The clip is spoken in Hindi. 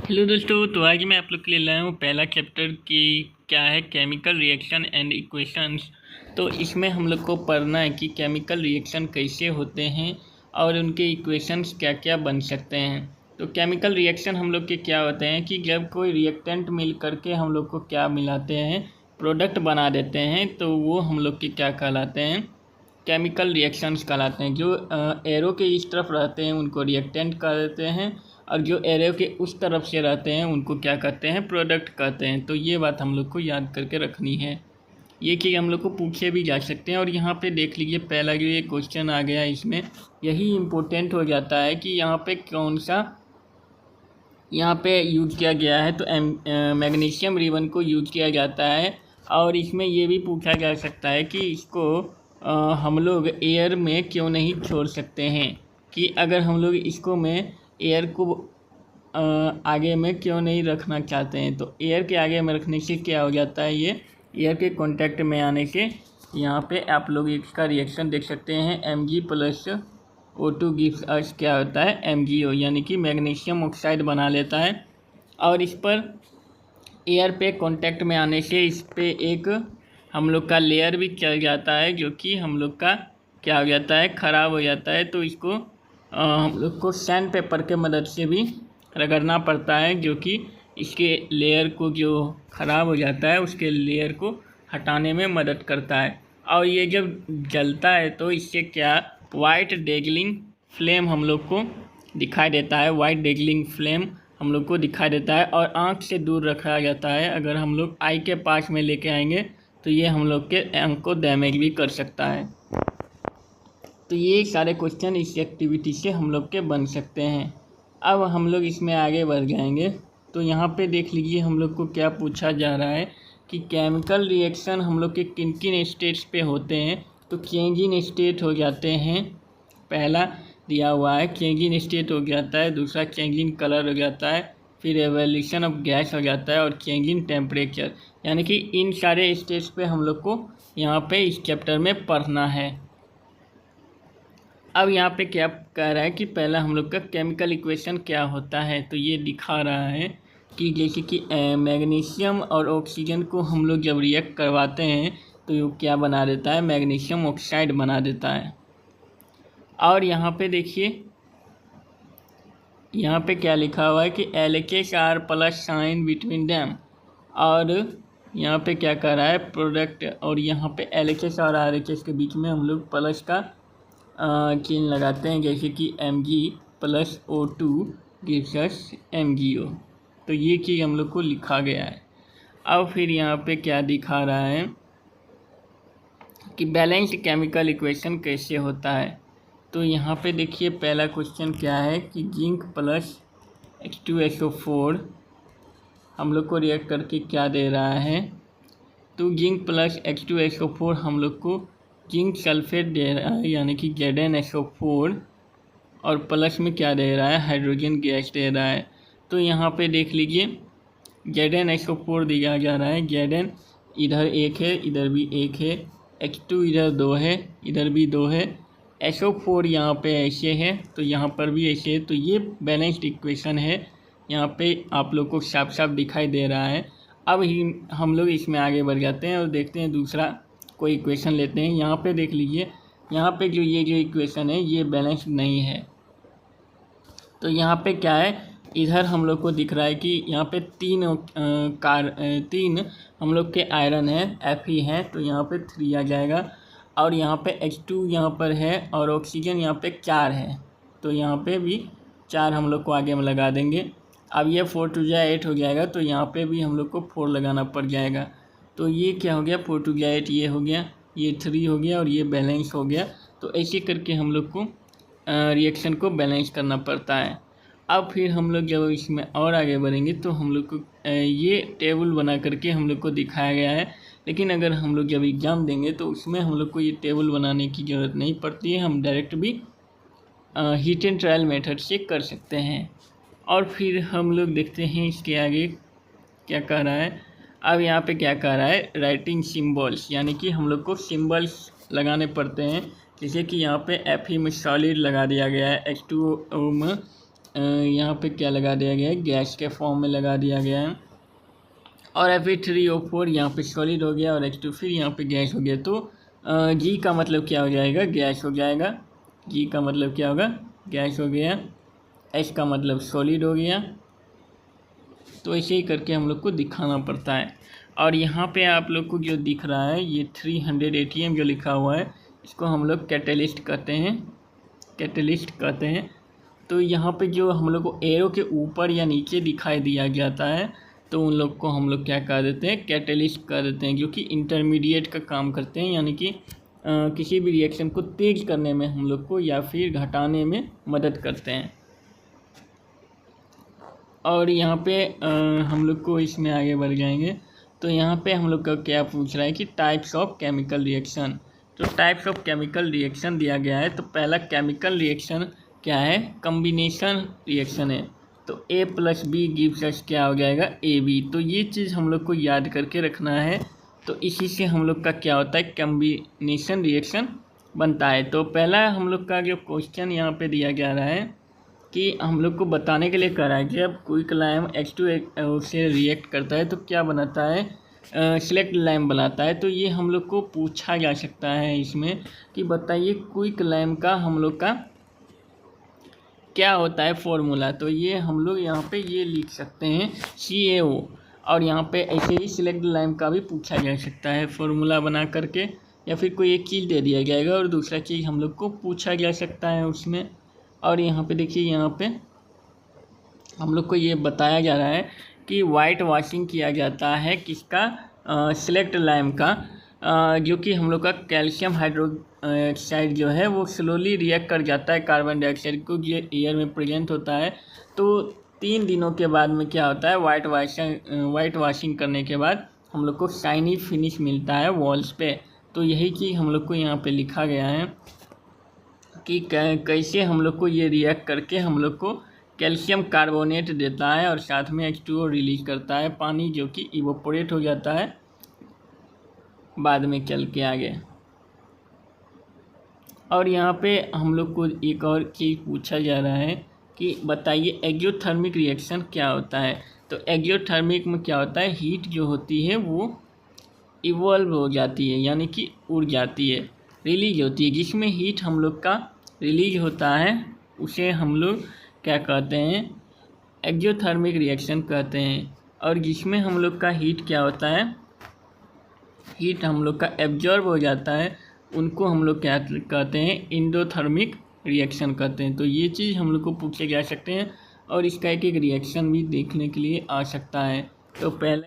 हेलो दोस्तों, तो आज मैं आप लोग के लिए लाया हूँ पहला चैप्टर की क्या है केमिकल रिएक्शन एंड इक्वेशंस। तो इसमें हम लोग को पढ़ना है कि केमिकल रिएक्शन कैसे होते हैं और उनके इक्वेशंस क्या क्या बन सकते हैं। तो केमिकल रिएक्शन हम लोग के क्या होते हैं कि जब कोई रिएक्टेंट मिल करके हम लोग को क्या मिलाते हैं, प्रोडक्ट बना देते हैं, तो वो हम लोग के क्या कहलाते हैं, केमिकल रिएक्शंस कहलाते हैं। जो एरो के इस तरफ रहते हैं उनको रिएक्टेंट कहते हैं, और जो एरो के उस तरफ से रहते हैं उनको क्या कहते हैं, प्रोडक्ट कहते हैं। तो ये बात हम लोग को याद करके रखनी है। ये चीज़ हम लोग को पूछे भी जा सकते हैं। और यहाँ पे देख लीजिए पहला जो ये क्वेश्चन आ गया, इसमें यही इम्पोर्टेंट हो जाता है कि यहाँ पे कौन सा यहाँ पे यूज किया गया है। तो मैग्नीशियम रिबन को यूज किया जाता है। और इसमें ये भी पूछा जा सकता है कि इसको हम लोग एयर में क्यों नहीं छोड़ सकते हैं, कि अगर हम लोग इसको में एयर को आगे में क्यों नहीं रखना चाहते हैं। तो एयर के आगे में रखने से क्या हो जाता है, ये एयर के कांटेक्ट में आने से यहाँ पे आप लोग इसका रिएक्शन देख सकते हैं। Mg+O2 गिव्स अस क्या होता है, MgO, यानी कि मैग्नीशियम ऑक्साइड बना लेता है। और इस पर एयर पे कांटेक्ट में आने से इस पे एक हम लोग का लेयर भी चल जाता है, जो कि हम लोग का क्या हो जाता है, ख़राब हो जाता है। तो इसको हम लोग को सैंड पेपर के मदद से भी रगड़ना पड़ता है, जो कि इसके लेयर को, जो ख़राब हो जाता है उसके लेयर को हटाने में मदद करता है। और ये जब जलता है तो इससे क्या, वाइट डेगलिंग फ्लेम हम लोग को दिखाई देता है। वाइट डेगलिंग फ्लेम हम लोग को दिखाई देता है और आँख से दूर रखा जाता है। अगर हम लोग आई के पास में लेके आएंगे तो ये हम लोग के आँख को डैमेज भी कर सकता है। तो ये सारे क्वेश्चन इस एक्टिविटी से हम लोग के बन सकते हैं। अब हम लोग इसमें आगे बढ़ जाएंगे। तो यहाँ पे देख लीजिए हम लोग को क्या पूछा जा रहा है कि केमिकल रिएक्शन हम लोग के किन किन स्टेट्स पे होते हैं। तो चेंज इन स्टेट हो जाते हैं, पहला दिया हुआ है चेंज इन स्टेट हो जाता है, दूसरा चेंज इन कलर हो जाता है, फिर एवोल्यूशन ऑफ गैस हो जाता है, और चेंज इन टेम्परेचर। यानी कि इन सारे स्टेट्स पे हम लोग को यहाँ पे इस चैप्टर में पढ़ना है। अब यहाँ पे क्या कह रहा है कि पहला हम लोग का केमिकल इक्वेशन क्या होता है। तो ये दिखा रहा है कि जैसे कि मैग्नीशियम और ऑक्सीजन को हम लोग जब रिएक्ट करवाते हैं तो ये क्या बना देता है, मैग्नीशियम ऑक्साइड बना देता है। और यहाँ पे देखिए यहाँ पे क्या लिखा हुआ है कि LHS plus sign between them. और यहाँ पे क्या कह रहा है, प्रोडक्ट, और यहाँ पे LHS और RHS के बीच में हम लोग प्लस का चिन्ह लगाते हैं, जैसे कि Mg+O2 गिव्स अस MgO। तो ये चीज़ हम लोग को लिखा गया है। अब फिर यहाँ पे क्या दिखा रहा है कि बैलेंस्ड केमिकल इक्वेशन कैसे होता है। तो यहाँ पे देखिए पहला क्वेश्चन क्या है कि जिंक प्लस H2SO4 हम लोग को रिएक्ट करके क्या दे रहा है। तो जिंक प्लस H2SO4 हम लोग को जिंक सल्फेट दे रहा है, यानी कि ZnSO4, और प्लस में क्या दे रहा है, हाइड्रोजन गैस दे रहा है। तो यहाँ पे देख लीजिए ZnSO4 दिया जा रहा है। Zn इधर एक है, इधर भी एक है, H2 इधर 2 है, इधर भी 2 है, SO4 यहाँ पे ऐसे है, तो यहाँ पर भी ऐसे है। तो ये बैलेंस्ड इक्वेशन है, यहाँ पे आप लोग को साफ साफ दिखाई दे रहा है। अब ही हम लोग इसमें आगे बढ़ जाते हैं और देखते हैं दूसरा कोई इक्वेशन लेते हैं। यहाँ पे देख लीजिए, यहाँ पे जो इक्वेशन है ये बैलेंस्ड नहीं है। तो यहाँ पे क्या है, इधर हम लोग को दिख रहा है कि यहाँ पे तीन हम लोग के आयरन है, Fe है, तो यहाँ पे 3 आ जाएगा। और यहाँ पे H2 यहाँ पर है, और ऑक्सीजन यहाँ पे 4 है, तो यहाँ पे भी 4 हम लोग को आगे में लगा देंगे। अब ये 4 2 जा 8 हो जाएगा, तो यहाँ पे भी हम लोग को 4 लगाना पड़ जाएगा। तो ये क्या हो गया, 4 2 जा 8 ये हो गया, ये 3 हो गया, और ये बैलेंस हो गया। तो ऐसे करके हम लोग को रिएक्शन को बैलेंस करना पड़ता है। अब फिर हम लोग जब इसमें और आगे बढ़ेंगे तो हम लोग को ये टेबल बना करके हम लोग को दिखाया गया है। लेकिन अगर हम लोग जब एग्ज़ाम देंगे तो उसमें हम लोग को ये टेबल बनाने की ज़रूरत नहीं पड़ती है, हम डायरेक्ट भी हीट एंड ट्रायल मेथड से कर सकते हैं। और फिर हम लोग देखते हैं इसके आगे क्या कह रहा है। अब यहाँ पे क्या कह रहा है, राइटिंग सिम्बल्स, यानी कि हम लोग को सिम्बल्स लगाने पड़ते हैं। जैसे कि यहाँ पे Fe में सॉलिड लगा दिया गया है, H2O में यहाँ पे क्या लगा दिया गया है, गैस के फॉर्म में लगा दिया गया है। और Fe3O4 यहाँ पे सॉलिड हो गया और H2 फिर यहाँ पे गैस हो गया। तो G का मतलब क्या हो जाएगा, गैस हो जाएगा। G का मतलब क्या होगा, गैस हो गया। H का मतलब सॉलिड हो गया। तो ऐसे ही करके हम लोग को दिखाना पड़ता है। और यहाँ पे आप लोग को जो दिख रहा है ये 300 ATM जो लिखा हुआ है, इसको हम लोग कैटेलिस्ट कहते हैं, कैटेलिस्ट कहते हैं। तो यहाँ पे जो हम लोग को एरो के ऊपर या नीचे दिखाई दिया जाता है, तो उन लोग को हम लोग क्या कह देते हैं, कैटेलिस्ट कह देते हैं, जो कि इंटरमीडिएट का काम करते हैं, यानी कि किसी भी रिएक्शन को तेज करने में हम लोग को या फिर घटाने में मदद करते हैं। और यहाँ पे हम लोग को इसमें आगे बढ़ जाएंगे। तो यहाँ पे हम लोग का क्या पूछ रहा है कि टाइप्स ऑफ केमिकल रिएक्शन। तो टाइप्स ऑफ केमिकल रिएक्शन दिया गया है। तो पहला केमिकल रिएक्शन क्या है, कम्बिनेशन रिएक्शन है। तो A+B गिव्स अस क्या हो जाएगा, AB। तो ये चीज़ हम लोग को याद करके रखना है। तो इसी से हम लोग का क्या होता है, कम्बिनेशन रिएक्शन बनता है। तो पहला हम लोग का जो क्वेश्चन यहाँ पे दिया जा रहा है कि हम लोग को बताने के लिए कह रहा है कि अब क्विकलाइम H2 से रिएक्ट करता है तो क्या बनाता है, सिलेक्ट लाइम बनाता है। तो ये हम लोग को पूछा जा सकता है इसमें कि बताइए क्विकलाइम का हम लोग का क्या होता है फॉर्मूला। तो ये हम लोग यहाँ पे ये लिख सकते हैं CaO। और यहाँ पे ऐसे ही सिलेक्ट लाइम का भी पूछा जा सकता है फॉर्मूला बना करके, या फिर कोई एक चीज़ दे दिया जाएगा और दूसरा चीज़ हम लोग को पूछा जा सकता है उसमें। और यहाँ पे देखिए, यहाँ पे हम लोग को ये बताया जा रहा है कि वाइट वॉशिंग किया जाता है किसका, सिलेक्ट लाइम का, जो कि हम लोग का कैल्शियम हाइड्रोक्साइड जो है वो स्लोली रिएक्ट कर जाता है कार्बन डाइऑक्साइड को, ये एयर में प्रेजेंट होता है। तो 3 दिनों के बाद में क्या होता है, वाइट वॉशिंग करने के बाद हम लोग को शाइनी फिनिश मिलता है वॉल्स पे। तो यही चीज़ हम लोग को यहाँ पे लिखा गया है कि कैसे हम लोग को ये रिएक्ट करके हम लोग को कैल्शियम कार्बोनेट देता है और साथ में H2O रिलीज करता है, पानी जो कि इवोपोरेट हो जाता है बाद में चल के आगे। और यहाँ पे हम लोग को एक और चीज़ पूछा जा रहा है कि बताइए एक्सोथर्मिक रिएक्शन क्या होता है। तो एक्सोथर्मिक में क्या होता है, हीट जो होती है वो इवॉल्व हो जाती है, यानी कि उड़ जाती है, रिलीज होती है। जिसमें हीट हम लोग का रिलीज होता है उसे हम लोग क्या कहते हैं, एक्सोथर्मिक रिएक्शन कहते हैं। और जिसमें हम लोग का हीट क्या होता है, हीट हम लोग का एब्जॉर्ब हो जाता है, उनको हम लोग क्या कहते हैं, एंडोथर्मिक रिएक्शन कहते हैं। तो ये चीज़ हम लोग को पूछे जा सकते हैं और इसका एक एक रिएक्शन भी देखने के लिए आ सकता है। तो पहले